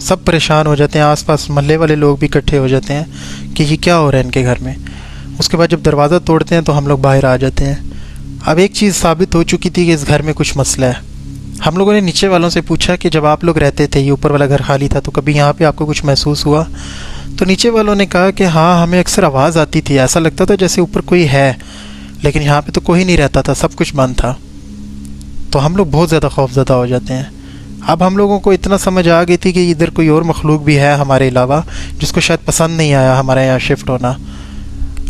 سب پریشان ہو جاتے ہیں، آس پاس محلے والے لوگ بھی اکٹھے ہو جاتے ہیں کہ یہ کیا ہو رہا ہے ان کے گھر میں۔ اس کے بعد جب دروازہ توڑتے ہیں تو ہم لوگ باہر آ جاتے ہیں۔ اب ایک چیز ثابت ہو چکی تھی کہ اس گھر میں کچھ مسئلہ ہے۔ ہم لوگوں نے نیچے والوں سے پوچھا کہ جب آپ لوگ رہتے تھے، یہ اوپر والا گھر خالی تھا، تو کبھی یہاں پہ آپ کو کچھ محسوس ہوا؟ تو نیچے والوں نے کہا کہ ہاں، ہمیں اکثر آواز آتی تھی، ایسا لگتا تھا جیسے اوپر کوئی ہے، لیکن یہاں پہ تو کوئی نہیں رہتا تھا، سب کچھ بند تھا۔ تو ہم لوگ بہت زیادہ خوف زدہ ہو جاتے ہیں۔ اب ہم لوگوں کو اتنا سمجھ آ گئی تھی کہ ادھر کوئی اور مخلوق بھی ہے ہمارے علاوہ، جس کو شاید پسند نہیں آیا ہمارے یہاں شفٹ ہونا۔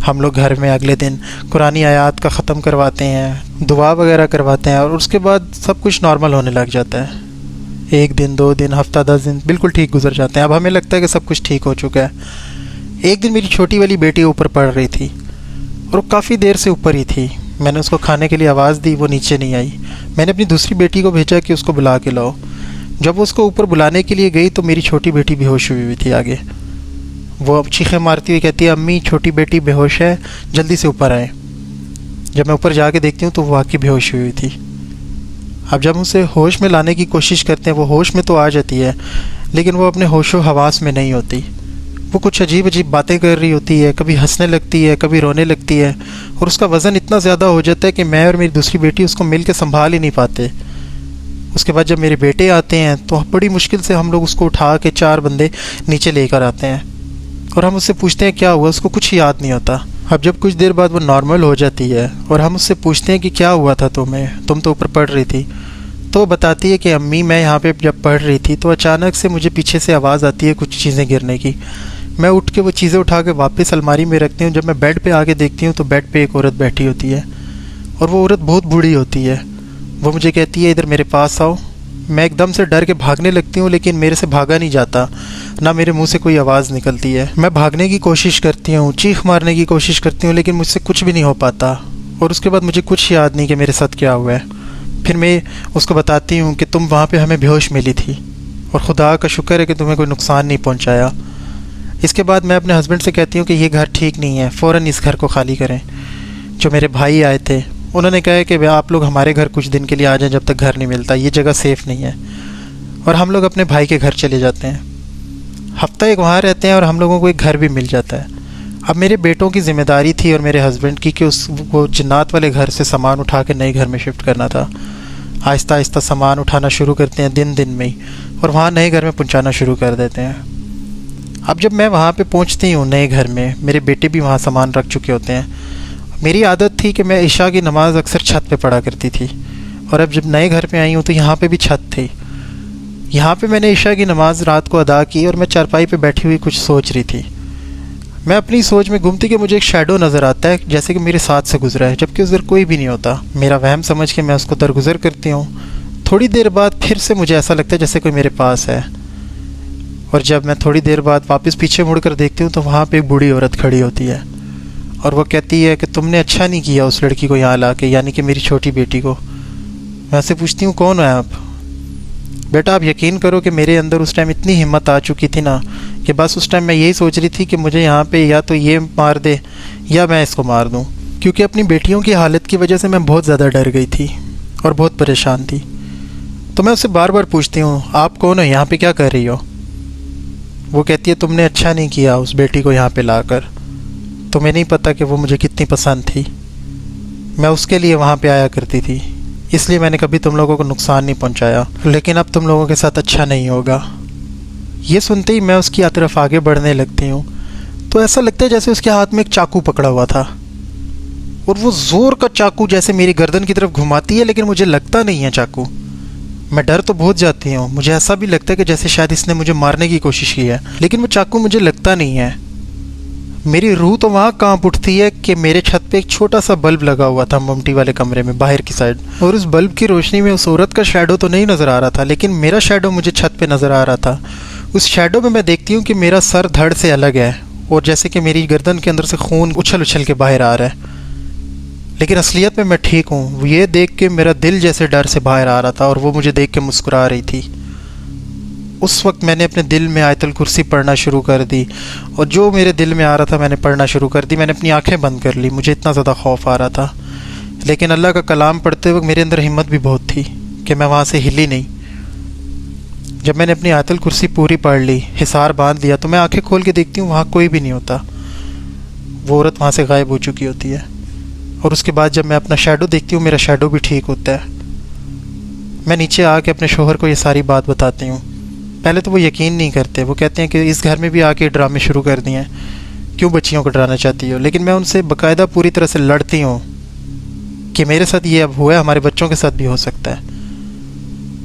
ہم لوگ گھر میں اگلے دن قرآن آیات کا ختم کرواتے ہیں، دعا وغیرہ کرواتے ہیں، اور اس کے بعد سب کچھ نارمل ہونے لگ جاتا ہے۔ 1 دن 2 دن ہفتہ 10 دن بالکل ٹھیک گزر جاتے ہیں۔ اب ہمیں لگتا ہے کہ سب کچھ ٹھیک ہو چکا ہے۔ ایک دن میری چھوٹی والی بیٹی اوپر پڑھ رہی تھی، اور وہ کافی دیر سے اوپر ہی تھی۔ میں نے اس کو کھانے کے لیے آواز دی، وہ نیچے نہیں آئی۔ میں نے اپنی دوسری بیٹی کو بھیجا کہ اس کو بلا کے لاؤ۔ جب وہ اس کو اوپر بلانے کے لیے گئی تو میری چھوٹی بیٹی بے ہوش ہوئی تھی آگے۔ وہ چیخیں مارتی ہوئی کہتی ہے، امی چھوٹی بیٹی بے ہوش ہے، جلدی سے اوپر آئیں۔ جب میں اوپر جا کے دیکھتی ہوں تو وہ واقعی بے ہوش ہوئی تھی۔ اب جب اسے ہوش میں لانے کی کوشش کرتے ہیں، وہ ہوش میں تو آ جاتی ہے، لیکن وہ اپنے ہوش و حواس میں نہیں ہوتی۔ وہ کچھ عجیب عجیب باتیں کر رہی ہوتی ہے، کبھی ہنسنے لگتی ہے، کبھی رونے لگتی ہے، اور اس کا وزن اتنا زیادہ ہو جاتا ہے کہ میں اور میری دوسری بیٹی اس کو مل کے سنبھال ہی نہیں پاتے۔ اس کے بعد جب میرے بیٹے آتے ہیں تو بڑی مشکل سے ہم لوگ اس کو اٹھا کے 4 بندے نیچے لے کر آتے ہیں، اور ہم اس سے پوچھتے ہیں کیا ہوا۔ اس کو کچھ یاد نہیں ہوتا۔ اب جب کچھ دیر بعد وہ نارمل ہو جاتی ہے اور ہم اس سے پوچھتے ہیں کہ کیا ہوا تھا تمہیں، تم تو اوپر پڑھ رہی تھی، تو وہ بتاتی ہے کہ امی میں یہاں پہ جب پڑھ رہی تھی تو اچانک سے مجھے پیچھے سے آواز آتی ہے کچھ چیزیں گرنے کی۔ میں اٹھ کے وہ چیزیں اٹھا کے واپس الماری میں رکھتی ہوں۔ جب میں بیڈ پہ آ کے دیکھتی ہوں تو بیڈ پہ ایک عورت بیٹھی ہوتی ہے، اور وہ عورت بہت بوڑھی ہوتی ہے۔ وہ مجھے کہتی ہے ادھر میرے پاس آؤ۔ میں ایک دم سے ڈر کے بھاگنے لگتی ہوں، لیکن میرے سے بھاگا نہیں جاتا، نہ میرے منہ سے کوئی آواز نکلتی ہے۔ میں بھاگنے کی کوشش کرتی ہوں، چیخ مارنے کی کوشش کرتی ہوں، لیکن مجھ سے کچھ بھی نہیں ہو پاتا، اور اس کے بعد مجھے کچھ یاد نہیں کہ میرے ساتھ کیا ہوا ہے۔ پھر میں اس کو بتاتی ہوں کہ تم وہاں پہ ہمیں بے ہوش ملی تھی، اور خدا کا شکر ہے کہ تمہیں کوئی نقصان نہیں پہنچایا۔ اس کے بعد میں اپنے ہسبینڈ سے کہتی ہوں کہ یہ گھر ٹھیک نہیں ہے، فوراً اس گھر کو خالی کریں۔ جو میرے بھائی آئے تھے انہوں نے کہا کہ آپ لوگ ہمارے گھر کچھ دن کے لیے آ جائیں جب تک گھر نہیں ملتا، یہ جگہ سیف نہیں ہے، اور ہم لوگ اپنے بھائی کے گھر چلے جاتے ہیں۔ ہفتہ ایک وہاں رہتے ہیں اور ہم لوگوں کو ایک گھر بھی مل جاتا ہے۔ اب میرے بیٹوں کی ذمہ داری تھی اور میرے ہسبینڈ کی کہ اس کو جنات والے گھر سے سامان اٹھا کے نئے گھر میں شفٹ کرنا تھا۔ آہستہ آہستہ سامان اٹھانا شروع کرتے ہیں دن میں ہی، اور وہاں نئے گھر میں پہنچانا شروع کر دیتے ہیں۔ اب جب میں وہاں پہ پہنچتی ہوں نئے گھر میں، میرے بیٹے بھی وہاں سامان رکھ چکے ہوتے ہیں۔ میری عادت تھی کہ میں عشاء کی نماز اکثر چھت پہ پڑھا کرتی تھی، اور اب جب نئے گھر پہ آئی ہوں تو یہاں پہ بھی چھت تھی۔ یہاں پہ میں نے عشاء کی نماز رات کو ادا کی، اور میں چارپائی پہ بیٹھی ہوئی کچھ سوچ رہی تھی۔ میں اپنی سوچ میں گم تھی کہ مجھے ایک شیڈو نظر آتا ہے جیسے کہ میرے ساتھ سے گزرا ہے، جبکہ ادھر کوئی بھی نہیں ہوتا۔ میرا وہم سمجھ کے میں اس کو درگزر کرتی ہوں۔ تھوڑی دیر بعد پھر سے مجھے ایسا لگتا ہے جیسے کوئی میرے پاس ہے، اور جب میں تھوڑی دیر بعد واپس پیچھے مڑ کر دیکھتی ہوں تو وہاں پہ ایک بوڑھی عورت کھڑی ہوتی ہے، اور وہ کہتی ہے کہ تم نے اچھا نہیں کیا اس لڑکی کو یہاں لا کے، یعنی کہ میری چھوٹی بیٹی کو۔ میں اسے پوچھتی ہوں کون ہے آپ؟ بیٹا آپ یقین کرو کہ میرے اندر اس ٹائم اتنی ہمت آ چکی تھی نا کہ بس اس ٹائم میں یہی سوچ رہی تھی کہ مجھے یہاں پہ یا تو یہ مار دے یا میں اس کو مار دوں، کیونکہ اپنی بیٹیوں کی حالت کی وجہ سے میں بہت زیادہ ڈر گئی تھی اور بہت پریشان تھی۔ تو میں اسے بار بار پوچھتی ہوں آپ کون ہو، یہاں پہ کیا کر رہی ہو؟ وہ کہتی ہے تم نے اچھا نہیں کیا اس بیٹی کو یہاں پہ لا کر، تمہیں نہیں پتہ کہ وہ مجھے کتنی پسند تھی، میں اس کے لیے وہاں پہ آیا کرتی تھی، اس لیے میں نے کبھی تم لوگوں کو نقصان نہیں پہنچایا، لیکن اب تم لوگوں کے ساتھ اچھا نہیں ہوگا۔ یہ سنتے ہی میں اس کی طرف آگے بڑھنے لگتی ہوں تو ایسا لگتا ہے جیسے اس کے ہاتھ میں ایک چاقو پکڑا ہوا تھا، اور وہ زور کا چاقو جیسے میری گردن کی طرف گھماتی ہے، لیکن مجھے لگتا نہیں ہے چاقو۔ میں ڈر تو بہت جاتی ہوں، مجھے ایسا بھی لگتا ہے کہ جیسے شاید اس نے مجھے مارنے کی کوشش کی ہے، لیکن وہ چاقو مجھے لگتا نہیں ہے۔ میری روح تو وہاں کانپ اٹھتی ہے کہ میرے چھت پہ ایک چھوٹا سا بلب لگا ہوا تھا ممٹی والے کمرے میں باہر کی سائڈ، اور اس بلب کی روشنی میں اس عورت کا شیڈو تو نہیں نظر آ رہا تھا، لیکن میرا شیڈو مجھے چھت پہ نظر آ رہا تھا۔ اس شیڈو میں دیکھتی ہوں کہ میرا سر دھڑ سے الگ ہے، اور جیسے کہ میری گردن کے اندر سے خون اچھل اچھل کے باہر آ رہا ہے، لیکن اصلیت میں ٹھیک ہوں۔ یہ دیکھ کے میرا دل جیسے ڈر سے باہر آ رہا تھا، اور وہ مجھے دیکھ کے مسکرا رہی تھی۔ اس وقت میں نے اپنے دل میں آیت الکرسی پڑھنا شروع کر دی، اور جو میرے دل میں آ رہا تھا میں نے پڑھنا شروع کر دی۔ میں نے اپنی آنکھیں بند کر لی، مجھے اتنا زیادہ خوف آ رہا تھا، لیکن اللہ کا کلام پڑھتے وقت میرے اندر ہمت بھی بہت تھی کہ میں وہاں سے ہلی نہیں۔ جب میں نے اپنی آیت الکرسی پوری پڑھ لی، حصار باندھ لیا، تو میں آنکھیں کھول کے دیکھتی ہوں وہاں کوئی بھی نہیں ہوتا، وہ عورت وہاں سے غائب ہو چکی ہوتی ہے۔ اور اس کے بعد جب میں اپنا شیڈو دیکھتی ہوں، میرا شیڈو بھی ٹھیک ہوتا ہے۔ میں نیچے آ کے اپنے شوہر کو یہ ساری بات بتاتی ہوں۔ پہلے تو وہ یقین نہیں کرتے، وہ کہتے ہیں کہ اس گھر میں بھی آ کے ڈرامے شروع کر دیے ہیں، کیوں بچیوں کو ڈرانا چاہتی ہو؟ لیکن میں ان سے باقاعدہ پوری طرح سے لڑتی ہوں کہ میرے ساتھ یہ اب ہوا ہے، ہمارے بچوں کے ساتھ بھی ہو سکتا ہے۔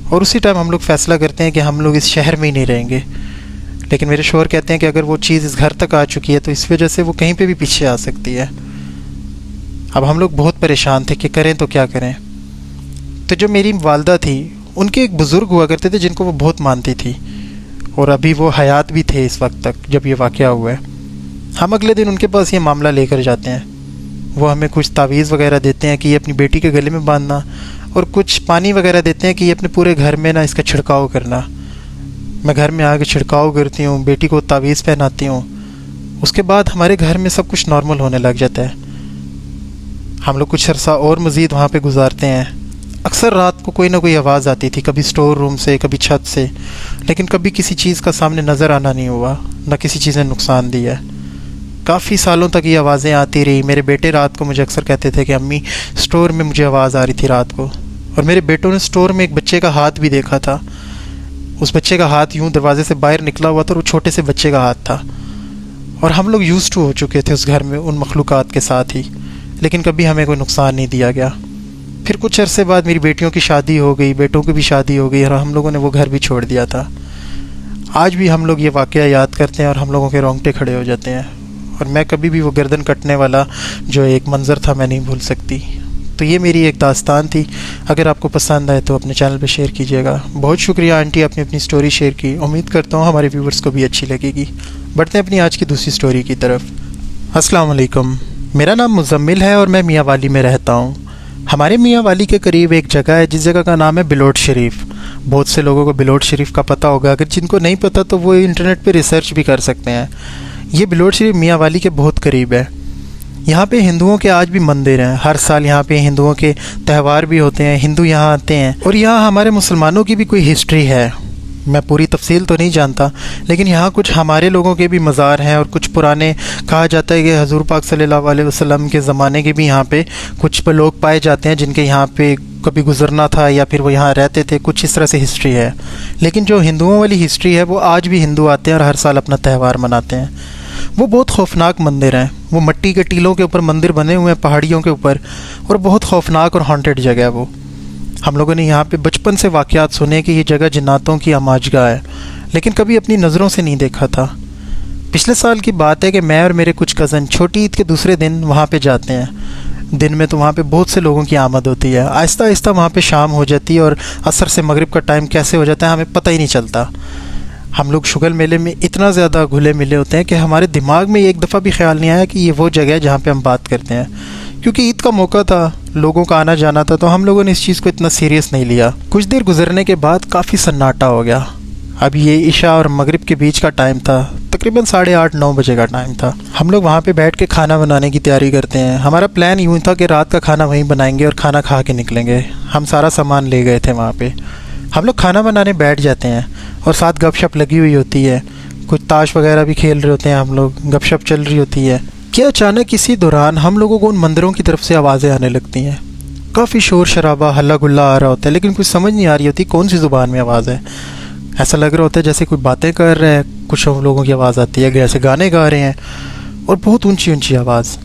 اور اسی ٹائم ہم لوگ فیصلہ کرتے ہیں کہ ہم لوگ اس شہر میں ہی نہیں رہیں گے۔ لیکن میرے شوہر کہتے ہیں کہ اگر وہ چیز اس گھر تک آ چکی ہے تو اس وجہ سے وہ کہیں پہ بھی پیچھے آ سکتی ہے۔ اب ہم لوگ بہت پریشان تھے کہ کریں تو کیا کریں۔ تو جو میری والدہ تھی، ان کے ایک بزرگ ہوا کرتے تھے جن کو وہ بہت مانتی تھی، اور ابھی وہ حیات بھی تھے اس وقت تک جب یہ واقعہ ہوا ہے۔ ہم اگلے دن ان کے پاس یہ معاملہ لے کر جاتے ہیں، وہ ہمیں کچھ تعویذ وغیرہ دیتے ہیں کہ یہ اپنی بیٹی کے گلے میں باندھنا، اور کچھ پانی وغیرہ دیتے ہیں کہ یہ اپنے پورے گھر میں اس کا چھڑکاؤ کرنا۔ میں گھر میں آ کے چھڑکاؤ کرتی ہوں، بیٹی کو تعویذ پہناتی ہوں۔ اس کے بعد ہمارے گھر میں سب کچھ نارمل ہونے لگ جاتا ہے۔ ہم لوگ کچھ عرصہ اور مزید وہاں پہ گزارتے ہیں۔ اکثر رات کو کوئی نہ کوئی آواز آتی تھی، کبھی سٹور روم سے، کبھی چھت سے، لیکن کبھی کسی چیز کا سامنے نظر آنا نہیں ہوا، نہ کسی چیز نے نقصان دیا ہے۔ کافی سالوں تک یہ آوازیں آتی رہی۔ میرے بیٹے رات کو مجھے اکثر کہتے تھے کہ امی سٹور میں مجھے آواز آ رہی تھی رات کو، اور میرے بیٹوں نے سٹور میں ایک بچے کا ہاتھ بھی دیکھا تھا۔ اس بچے کا ہاتھ یوں دروازے سے باہر نکلا ہوا تھا، اور وہ چھوٹے سے بچے کا ہاتھ تھا، اور ہم لوگ یوزڈ ٹو ہو چکے تھے اس گھر میں ان مخلوقات کے ساتھ ہی، لیکن کبھی ہمیں کوئی نقصان نہیں دیا گیا۔ پھر کچھ عرصے بعد میری بیٹیوں کی شادی ہو گئی، بیٹوں کی بھی شادی ہو گئی، اور ہم لوگوں نے وہ گھر بھی چھوڑ دیا تھا۔ آج بھی ہم لوگ یہ واقعہ یاد کرتے ہیں اور ہم لوگوں کے رونگٹے کھڑے ہو جاتے ہیں، اور میں کبھی بھی وہ گردن کٹنے والا جو ایک منظر تھا میں نہیں بھول سکتی۔ تو یہ میری ایک داستان تھی۔ اگر آپ کو پسند آئے تو اپنے چینل پہ شیئر کیجیے گا۔ بہت شکریہ آنٹی، آپ نے اپنی سٹوری شیئر کی، امید کرتا ہوں ہمارے ویورز کو بھی اچھی لگے گی۔ بڑھتے ہیں اپنی آج کی دوسری سٹوری کی طرف۔ السلام علیکم، میرا نام مزمل ہے اور میں میاں والی میں رہتا ہوں۔ ہمارے میاں والی کے قریب ایک جگہ ہے جس جگہ کا نام ہے بلوٹ شریف۔ بہت سے لوگوں کو بلوٹ شریف کا پتہ ہوگا، اگر جن کو نہیں پتہ تو وہ انٹرنیٹ پہ ریسرچ بھی کر سکتے ہیں۔ یہ بلوٹ شریف میاں والی کے بہت قریب ہے۔ یہاں پہ ہندوؤں کے آج بھی مندر ہیں، ہر سال یہاں پہ ہندوؤں کے تہوار بھی ہوتے ہیں، ہندو یہاں آتے ہیں، اور یہاں ہمارے مسلمانوں کی بھی کوئی ہسٹری ہے۔ میں پوری تفصیل تو نہیں جانتا، لیکن یہاں کچھ ہمارے لوگوں کے بھی مزار ہیں، اور کچھ پرانے کہا جاتا ہے کہ حضور پاک صلی اللہ علیہ وسلم کے زمانے کے بھی یہاں پہ کچھ لوگ پائے جاتے ہیں جن کے یہاں پہ کبھی گزرنا تھا یا پھر وہ یہاں رہتے تھے، کچھ اس طرح سے ہسٹری ہے۔ لیکن جو ہندوؤں والی ہسٹری ہے وہ آج بھی ہندو آتے ہیں اور ہر سال اپنا تہوار مناتے ہیں۔ وہ بہت خوفناک مندر ہیں، وہ مٹی کے ٹیلوں کے اوپر مندر بنے ہوئے ہیں پہاڑیوں کے اوپر، اور بہت خوفناک اور ہانٹڈ جگہ ہے وہ۔ ہم لوگوں نے یہاں پہ بچپن سے واقعات سنے کہ یہ جگہ جناتوں کی آماجگاہ ہے، لیکن کبھی اپنی نظروں سے نہیں دیکھا تھا۔ پچھلے سال کی بات ہے کہ میں اور میرے کچھ کزن چھوٹی عید کے دوسرے دن وہاں پہ جاتے ہیں۔ دن میں تو وہاں پہ بہت سے لوگوں کی آمد ہوتی ہے، آہستہ آہستہ وہاں پہ شام ہو جاتی ہے، اور عصر سے مغرب کا ٹائم کیسے ہو جاتا ہے ہمیں پتہ ہی نہیں چلتا۔ ہم لوگ شگل میلے میں اتنا زیادہ گھلے ملے ہوتے ہیں کہ ہمارے دماغ میں ایک دفعہ بھی خیال نہیں آیا کہ یہ وہ جگہ ہے جہاں پہ ہم بات کرتے ہیں، کیونکہ عید کا موقع تھا، لوگوں کا آنا جانا تھا، تو ہم لوگوں نے اس چیز کو اتنا سیریس نہیں لیا۔ کچھ دیر گزرنے کے بعد کافی سناٹا ہو گیا۔ اب یہ عشاء اور مغرب کے بیچ کا ٹائم تھا، تقریباً 8:30-9 بجے کا ٹائم تھا۔ ہم لوگ وہاں پہ بیٹھ کے کھانا بنانے کی تیاری کرتے ہیں۔ ہمارا پلان یوں تھا کہ رات کا کھانا وہیں بنائیں گے اور کھانا کھا کے نکلیں گے۔ ہم سارا سامان لے گئے تھے وہاں پہ۔ ہم لوگ کھانا بنانے بیٹھ جاتے ہیں اور ساتھ گپ شپ لگی ہوئی ہوتی ہے، کچھ تاش وغیرہ بھی کھیل رہے ہوتے ہیں، ہم لوگ گپ شپ چل رہی ہوتی ہے کہ اچانک اسی دوران ہم لوگوں کو ان مندروں کی طرف سے آوازیں آنے لگتی ہیں۔ کافی شور شرابہ ہلہ گلا آ رہا ہوتا ہے، لیکن کچھ سمجھ نہیں آ رہی ہوتی کون سی زبان میں آواز ہے۔ ایسا لگ رہا ہوتا ہے جیسے کوئی باتیں کر رہے ہیں، کچھ لوگوں کی آواز آتی ہے جیسے گانے گا رہے ہیں، اور بہت اونچی اونچی آواز۔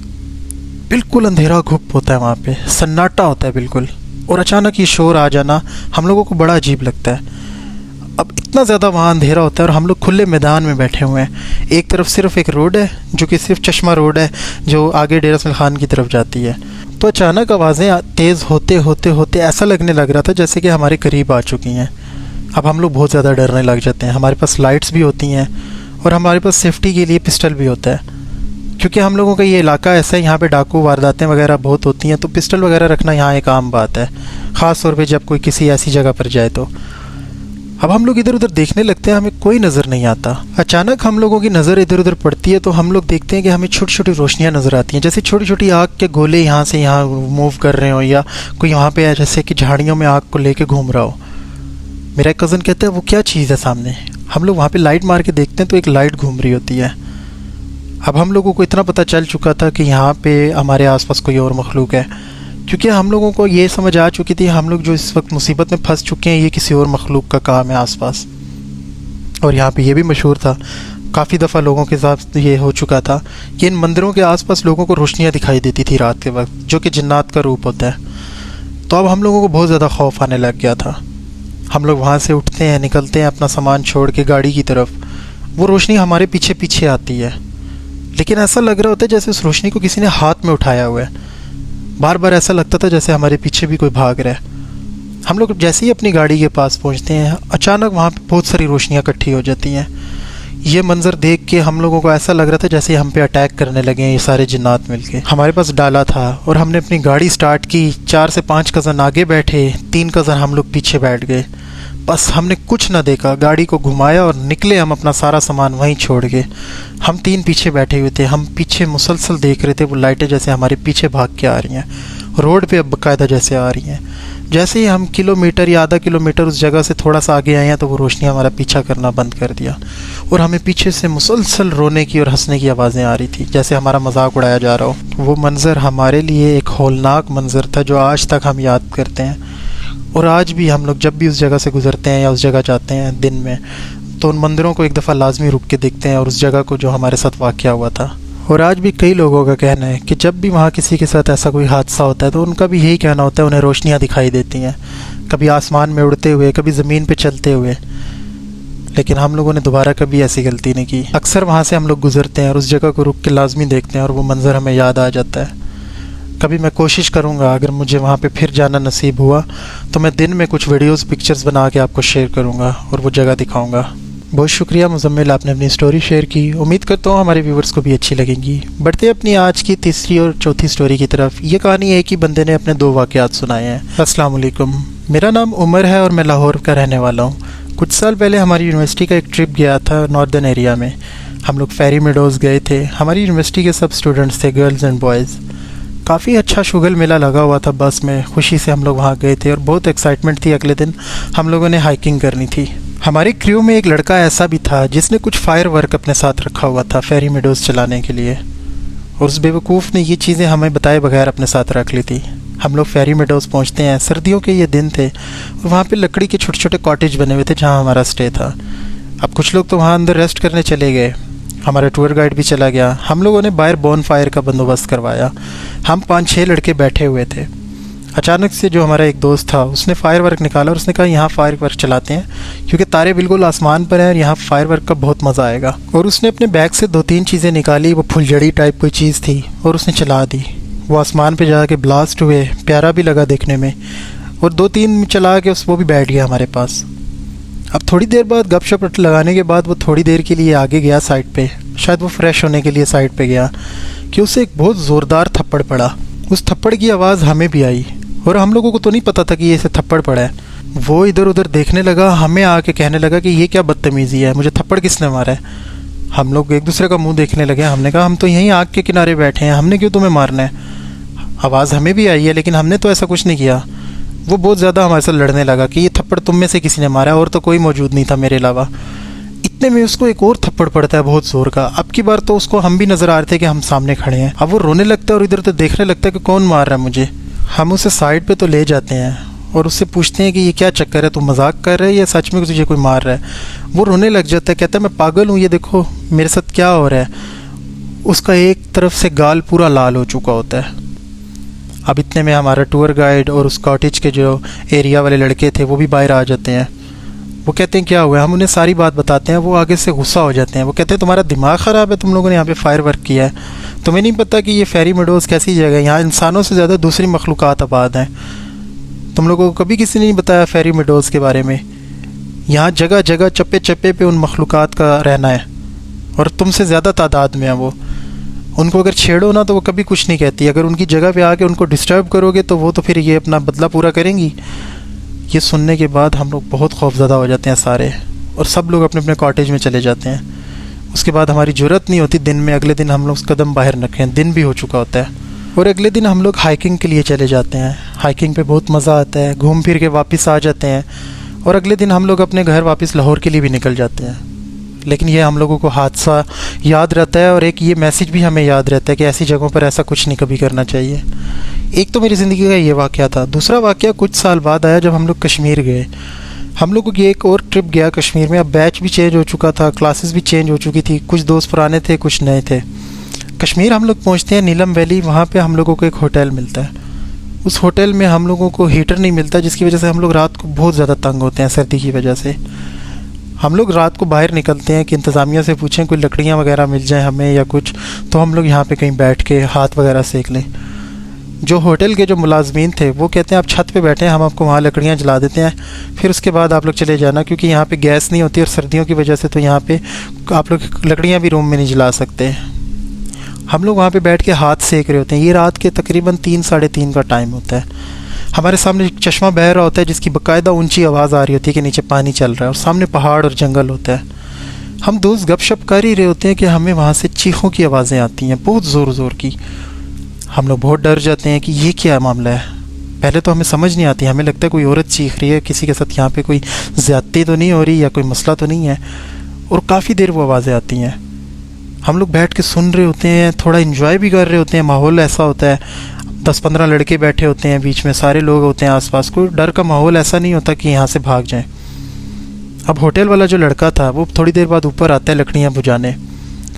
بالکل اندھیرا گھپ ہوتا ہے وہاں پہ، سناٹا ہوتا ہے بالکل، اور اچانک یہ شور آ جانا ہم لوگوں کو بڑا عجیب لگتا ہے۔ اب اتنا زیادہ وہاں اندھیرا ہوتا ہے اور ہم لوگ کھلے میدان میں بیٹھے ہوئے ہیں۔ ایک طرف صرف ایک روڈ ہے جو کہ صرف چشمہ روڈ ہے جو آگے ڈیرہ اسماعیل خان کی طرف جاتی ہے۔ تو اچانک آوازیں تیز ہوتے ہوتے ہوتے ایسا لگنے لگ رہا تھا جیسے کہ ہمارے قریب آ چکی ہیں۔ اب ہم لوگ بہت زیادہ ڈرنے لگ جاتے ہیں۔ ہمارے پاس لائٹس بھی ہوتی ہیں اور ہمارے پاس سیفٹی کے لیے پسٹل بھی ہوتا ہے، کیونکہ ہم لوگوں کا یہ علاقہ ایسا ہے، یہاں پہ ڈاکو وارداتیں وغیرہ بہت ہوتی ہیں، تو پسٹل وغیرہ رکھنا یہاں ایک عام بات ہے، خاص طور پہ جب کوئی کسی ایسی جگہ پر جائے تو۔ اب ہم لوگ ادھر ادھر دیکھنے لگتے ہیں، ہمیں کوئی نظر نہیں آتا۔ اچانک ہم لوگوں کی نظر ادھر ادھر پڑتی ہے تو ہم لوگ دیکھتے ہیں کہ ہمیں چھوٹی چھوٹی روشنیاں نظر آتی ہیں، جیسے چھوٹی چھوٹی آگ کے گولے یہاں سے یہاں موو کر رہے ہوں، یا کوئی یہاں پہ جیسے کہ جھاڑیوں میں آگ کو لے کے گھوم رہا ہو۔ میرا ایک کزن کہتا ہے وہ کیا چیز ہے سامنے. ہم لوگ وہاں پہ لائٹ مار کے دیکھتے ہیں تو ایک لائٹ گھوم رہی ہوتی ہے. اب ہم لوگوں کو اتنا پتہ چل چکا تھا کہ یہاں پہ ہمارے آس پاس کوئی اور مخلوق ہے، کیونکہ ہم لوگوں کو یہ سمجھ آ چکی تھی ہم لوگ جو اس وقت مصیبت میں پھنس چکے ہیں یہ کسی اور مخلوق کا کام ہے آس پاس. اور یہاں پہ یہ بھی مشہور تھا، کافی دفعہ لوگوں کے ساتھ یہ ہو چکا تھا کہ ان مندروں کے آس پاس لوگوں کو روشنیاں دکھائی دیتی تھی رات کے وقت، جو کہ جنات کا روپ ہوتا ہے. تو اب ہم لوگوں کو بہت زیادہ خوف آنے لگ گیا تھا. ہم لوگ وہاں سے اٹھتے ہیں، نکلتے ہیں اپنا سامان چھوڑ کے گاڑی کی طرف. وہ روشنی ہمارے پیچھے پیچھے آتی ہے، لیکن ایسا لگ رہا ہوتا ہے جیسے اس روشنی کو کسی نے ہاتھ میں اٹھایا ہوا ہے. بار بار ایسا لگتا تھا جیسے ہمارے پیچھے بھی کوئی بھاگ رہا ہے. ہم لوگ جیسے ہی اپنی گاڑی کے پاس پہنچتے ہیں اچانک وہاں پہ بہت ساری روشنیاں اکٹھی ہو جاتی ہیں. یہ منظر دیکھ کے ہم لوگوں کو ایسا لگ رہا تھا جیسے ہم پہ اٹیک کرنے لگے ہیں یہ سارے جنات مل کے. ہمارے پاس ڈالا تھا اور ہم نے اپنی گاڑی سٹارٹ کی. 4 سے 5 کزن آگے بیٹھے، 3 کزن ہم لوگ پیچھے بیٹھ گئے. بس ہم نے کچھ نہ دیکھا، گاڑی کو گھمایا اور نکلے ہم اپنا سارا سامان وہیں چھوڑ کے. ہم 3 پیچھے بیٹھے ہوئے تھے. ہم پیچھے مسلسل دیکھ رہے تھے وہ لائٹیں جیسے ہمارے پیچھے بھاگ کے آ رہی ہیں، روڈ پہ اب باقاعدہ جیسے آ رہی ہیں. جیسے ہی ہم کلومیٹر یا آدھا کلومیٹر اس جگہ سے تھوڑا سا آگے آئے ہیں تو وہ روشنی ہمارا پیچھا کرنا بند کر دیا، اور ہمیں پیچھے سے مسلسل رونے کی اور ہنسنے کی آوازیں آ رہی تھی جیسے ہمارا مذاق اڑایا جا رہا ہو. وہ منظر ہمارے لیے ایک ہولناک منظر تھا جو آج تک ہم یاد کرتے ہیں. اور آج بھی ہم لوگ جب بھی اس جگہ سے گزرتے ہیں یا اس جگہ جاتے ہیں دن میں تو ان مندروں کو ایک دفعہ لازمی رک کے دیکھتے ہیں اور اس جگہ کو جو ہمارے ساتھ واقعہ ہوا تھا. اور آج بھی کئی لوگوں کا کہنا ہے کہ جب بھی وہاں کسی کے ساتھ ایسا کوئی حادثہ ہوتا ہے تو ان کا بھی یہی کہنا ہوتا ہے انہیں روشنیاں دکھائی دیتی ہیں، کبھی آسمان میں اڑتے ہوئے، کبھی زمین پہ چلتے ہوئے. لیکن ہم لوگوں نے دوبارہ کبھی ایسی غلطی نہیں کی. اکثر وہاں سے ہم لوگ گزرتے ہیں اور اس جگہ کو رک کے لازمی دیکھتے ہیں اور وہ منظر ہمیں یاد آ جاتا ہے. کبھی میں کوشش کروں گا اگر مجھے وہاں پہ پھر جانا نصیب ہوا تو میں دن میں کچھ ویڈیوز پکچرز بنا کے آپ کو شیئر کروں گا اور وہ جگہ دکھاؤں گا. بہت شکریہ مزمل، آپ نے اپنی سٹوری شیئر کی. امید کرتا ہوں ہمارے ویورز کو بھی اچھی لگیں گی. بڑھتے اپنی آج کی تیسری اور چوتھی سٹوری کی طرف. یہ کہانی ایک ہی بندے نے اپنے 2 واقعات سنائے ہیں. السلام علیکم، میرا نام عمر ہے اور میں لاہور کا رہنے والا ہوں. کچھ سال پہلے ہماری یونیورسٹی کا ایک ٹرپ گیا تھا ناردرن ایریا میں. ہم لوگ فیری میڈوز گئے تھے. ہماری یونیورسٹی کے سب اسٹوڈنٹس تھے، گرلز اینڈ بوائز. کافی اچھا شغل میلہ لگا ہوا تھا بس میں. خوشی سے ہم لوگ وہاں گئے تھے اور بہت ایکسائٹمنٹ تھی. اگلے دن ہم لوگوں نے ہائکنگ کرنی تھی. ہماری کریو میں ایک لڑکا ایسا بھی تھا جس نے کچھ فائر ورک اپنے ساتھ رکھا ہوا تھا فیری میڈوز چلانے کے لیے، اور اس بیوقوف نے یہ چیزیں ہمیں بتائے بغیر اپنے ساتھ رکھ لی تھی. ہم لوگ فیری میڈوز پہنچتے ہیں. سردیوں کے یہ دن تھے اور وہاں پہ لکڑی کے چھوٹے چھوٹے کاٹیج بنے ہوئے تھے جہاں ہمارا اسٹے تھا. اب کچھ لوگ تو وہاں اندر ریسٹ کرنے چلے گئے. ہمارا ٹور گائیڈ بھی چلا گیا. ہم لوگوں نے باہر بون فائر کا بندوبست کروایا. ہم 5-6 لڑکے بیٹھے ہوئے تھے. اچانک سے جو ہمارا ایک دوست تھا اس نے فائر ورک نکالا اور اس نے کہا یہاں فائر ورک چلاتے ہیں کیونکہ تارے بالکل آسمان پر ہیں اور یہاں فائر ورک کا بہت مزہ آئے گا. اور اس نے اپنے بیگ سے 2-3 چیزیں نکالی. وہ پھلجڑی ٹائپ کوئی چیز تھی اور اس نے چلا دی. وہ آسمان پہ جا کے بلاسٹ ہوئے. پیارا بھی لگا دیکھنے میں. اور 2-3 چلا کے وہ بھی بیٹھ گیا ہمارے پاس. اب تھوڑی دیر بعد گپ شپ لگانے کے بعد وہ تھوڑی دیر کے لیے آگے گیا سائڈ پہ. شاید وہ فریش ہونے کے لیے سائڈ پہ گیا کہ اسے ایک بہت زوردار تھپڑ پڑا. اس تھپڑ کی آواز ہمیں بھی آئی اور ہم لوگوں کو تو نہیں پتہ تھا کہ یہ اسے تھپڑ پڑا ہے. وہ ادھر ادھر دیکھنے لگا. ہمیں آ کے کہنے لگا کہ یہ کیا بدتمیزی ہے، مجھے تھپڑ کس نے مارا ہے. ہم لوگ ایک دوسرے کا منہ دیکھنے لگے. ہم نے کہا ہم تو یہیں آگ کے کنارے بیٹھے ہیں، ہم نے کیوں تمہیں مارنا ہے. آواز ہمیں بھی آئی ہے لیکن ہم نے تو ایسا کچھ نہیں کیا. وہ بہت زیادہ ہمارے ساتھ لڑنے لگا کہ یہ تھپڑ تم میں سے کسی نے مارا ہے، اور تو کوئی موجود نہیں تھا میرے علاوہ. اتنے میں اس کو ایک اور تھپڑ پڑتا ہے بہت زور کا. اب کی بار تو اس کو ہم بھی نظر آ رہے تھے کہ ہم سامنے کھڑے ہیں. اب وہ رونے لگتا ہے اور ادھر ادھر دیکھنے لگتا ہے کہ کون مار رہا ہے مجھے. ہم اسے سائڈ پہ تو لے جاتے ہیں اور اس سے پوچھتے ہیں کہ یہ کیا چکر ہے، تم مذاق کر رہے ہے یا سچ میں تجھے کوئی مار رہا ہے. وہ رونے لگ جاتا ہے، کہتا ہے میں پاگل ہوں، یہ دیکھو میرے ساتھ کیا ہو رہا ہے. اس کا ایک طرف سے گال پورا لال ہو چکا ہوتا ہے. اب اتنے میں ہمارا ٹور گائیڈ اور اس کاٹیج کے جو ایریا والے لڑکے تھے وہ بھی باہر آ جاتے ہیں. وہ کہتے ہیں کیا ہوا ہے. ہم انہیں ساری بات بتاتے ہیں. وہ آگے سے غصہ ہو جاتے ہیں. وہ کہتے ہیں تمہارا دماغ خراب ہے، تم لوگوں نے یہاں پہ فائر ورک کیا ہے. تمہیں نہیں پتہ کہ یہ فیری میڈوز کیسی جگہ ہے، یہاں انسانوں سے زیادہ دوسری مخلوقات آباد ہیں. تم لوگوں کو کبھی کسی نے نہیں بتایا فیری میڈوز کے بارے میں. یہاں جگہ جگہ چپے چپے پہ ان مخلوقات کا رہنا ہے اور تم سے زیادہ تعداد میں ہیں. وہ ان کو اگر چھیڑو نا تو وہ کبھی کچھ نہیں کہتی. اگر ان کی جگہ پہ آ کے ان کو ڈسٹرب کرو گے تو وہ تو پھر یہ اپنا بدلہ پورا کریں گی. یہ سننے کے بعد ہم لوگ بہت خوفزدہ ہو جاتے ہیں سارے، اور سب لوگ اپنے اپنے کاٹیج میں چلے جاتے ہیں. اس کے بعد ہماری جرت نہیں ہوتی دن میں اگلے دن ہم لوگ قدم باہر رکھیں. دن بھی ہو چکا ہوتا ہے اور اگلے دن ہم لوگ ہائکنگ کے لیے چلے جاتے ہیں. ہائکنگ پہ بہت مزہ آتا ہے. گھوم پھر کے واپس آ جاتے ہیں اور اگلے دن ہم لوگ اپنے گھر واپس لاہور کے لیے بھی نکل جاتے ہیں. لیکن یہ ہم لوگوں کو حادثہ یاد رہتا ہے اور ایک یہ میسیج بھی ہمیں یاد رہتا ہے کہ ایسی جگہوں پر ایسا کچھ نہیں کبھی کرنا چاہیے. ایک تو میری زندگی کا یہ واقعہ تھا. دوسرا واقعہ کچھ سال بعد آیا جب ہم لوگ کشمیر گئے. ہم لوگوں کی ایک اور ٹرپ گیا کشمیر میں. اب بیچ بھی چینج ہو چکا تھا, کلاسز بھی چینج ہو چکی تھی, کچھ دوست پرانے تھے, کچھ نئے تھے. کشمیر ہم لوگ پہنچتے ہیں نیلم ویلی. وہاں پہ ہم لوگوں کو ایک ہوٹل ملتا ہے. اس ہوٹل میں ہم لوگوں کو ہیٹر نہیں ملتا, جس کی وجہ سے ہم لوگ رات کو بہت زیادہ تنگ ہوتے ہیں سردی کی وجہ سے. ہم لوگ رات کو باہر نکلتے ہیں کہ انتظامیہ سے پوچھیں کوئی لکڑیاں وغیرہ مل جائیں ہمیں یا کچھ, تو ہم لوگ یہاں پہ کہیں بیٹھ کے ہاتھ وغیرہ سیک لیں. جو ہوٹل کے جو ملازمین تھے وہ کہتے ہیں آپ چھت پہ بیٹھیں, ہم آپ کو وہاں لکڑیاں جلا دیتے ہیں, پھر اس کے بعد آپ لوگ چلے جانا, کیونکہ یہاں پہ گیس نہیں ہوتی اور سردیوں کی وجہ سے تو یہاں پہ آپ لوگ لکڑیاں بھی روم میں نہیں جلا سکتے. ہم لوگ وہاں پہ بیٹھ کے ہاتھ سیک رہے ہوتے ہیں. یہ رات کے تقریباً 3 ساڑھے 3 کا ٹائم ہوتا ہے. ہمارے سامنے ایک چشمہ بہہ رہا ہوتا ہے جس کی باقاعدہ اونچی آواز آ رہی ہوتی ہے کہ نیچے پانی چل رہا ہے, اور سامنے پہاڑ اور جنگل ہوتا ہے. ہم دوست گپ شپ کر ہی رہے ہوتے ہیں کہ ہمیں وہاں سے چیخوں کی آوازیں آتی ہیں, بہت زور زور کی. ہم لوگ بہت ڈر جاتے ہیں کہ یہ کیا معاملہ ہے. پہلے تو ہمیں سمجھ نہیں آتی, ہمیں لگتا ہے کوئی عورت چیخ رہی ہے, کسی کے ساتھ یہاں پہ کوئی زیادتی تو نہیں ہو رہی یا کوئی مسئلہ تو نہیں ہے. اور کافی دیر وہ آوازیں آتی ہیں. ہم لوگ بیٹھ کے سن رہے ہوتے ہیں, تھوڑا انجوائے بھی کر رہے ہوتے ہیں. ماحول ایسا ہوتا ہے 10-15 لڑکے بیٹھے ہوتے ہیں, بیچ میں سارے لوگ ہوتے ہیں آس پاس. کوئی ڈر کا ماحول ایسا نہیں ہوتا کہ یہاں سے بھاگ جائیں. اب ہوٹل والا جو لڑکا تھا وہ تھوڑی دیر بعد اوپر آتا ہے لکڑیاں بجھانے.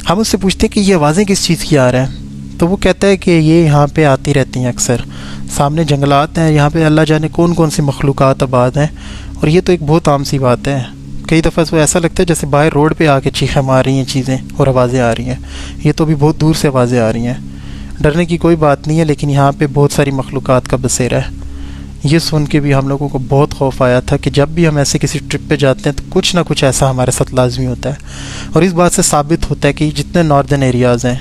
ہم اس سے پوچھتے ہیں کہ یہ آوازیں کس چیز کی آ رہے ہیں, تو وہ کہتا ہے کہ یہ یہاں پہ آتی رہتی ہیں اکثر. سامنے جنگلات ہیں, یہاں پہ اللہ جانے کون کون سی مخلوقات آباد ہیں, اور یہ تو ایک بہت عام سی بات ہے. کئی دفعہ تو ایسا لگتا ہے جیسے باہر روڈ پہ آ کے چیخیں مار رہی ہیں چیزیں اور آوازیں آ رہی ہیں. یہ تو بھی بہت دور سے آوازیں آ رہی ہیں. ڈرنے کی کوئی بات نہیں ہے, لیکن یہاں پہ بہت ساری مخلوقات کا بسیرا ہے. یہ سن کے بھی ہم لوگوں کو بہت خوف آیا تھا کہ جب بھی ہم ایسے کسی ٹرپ پہ جاتے ہیں تو کچھ نہ کچھ ایسا ہمارے ساتھ لازمی ہوتا ہے. اور اس بات سے ثابت ہوتا ہے کہ جتنے ناردرن ایریاز ہیں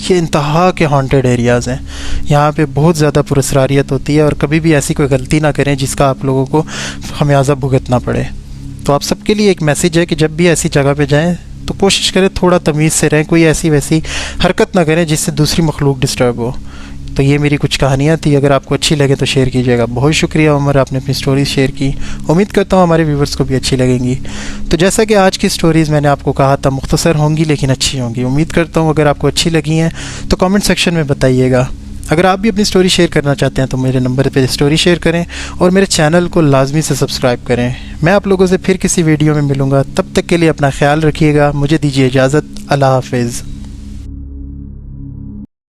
یہ انتہا کے ہانٹیڈ ایریاز ہیں. یہاں پہ بہت زیادہ پراسراریت ہوتی ہے, اور کبھی بھی ایسی کوئی غلطی نہ کریں جس کا آپ لوگوں کو خمیازہ بھگتنا پڑے. تو آپ سب کے لیے ایک میسیج ہے کہ جب بھی ایسی جگہ پہ جائیں تو کوشش کریں تھوڑا تمیز سے رہیں, کوئی ایسی ویسی حرکت نہ کریں جس سے دوسری مخلوق ڈسٹرب ہو. تو یہ میری کچھ کہانیاں تھی. اگر آپ کو اچھی لگے تو شیئر کیجیے گا. بہت شکریہ عمر, آپ نے اپنی سٹوریز شیئر کی. امید کرتا ہوں ہمارے ویورز کو بھی اچھی لگیں گی. تو جیسا کہ آج کی سٹوریز میں نے آپ کو کہا تھا مختصر ہوں گی لیکن اچھی ہوں گی. امید کرتا ہوں اگر آپ کو اچھی لگی ہیں تو کامنٹ سیکشن میں بتائیے گا. اگر آپ بھی اپنی سٹوری شیئر کرنا چاہتے ہیں تو میرے نمبر پہ سٹوری شیئر کریں اور میرے چینل کو لازمی سے سبسکرائب کریں. میں آپ لوگوں سے پھر کسی ویڈیو میں ملوں گا. تب تک کے لیے اپنا خیال رکھیے گا. مجھے دیجیے اجازت. اللہ حافظ.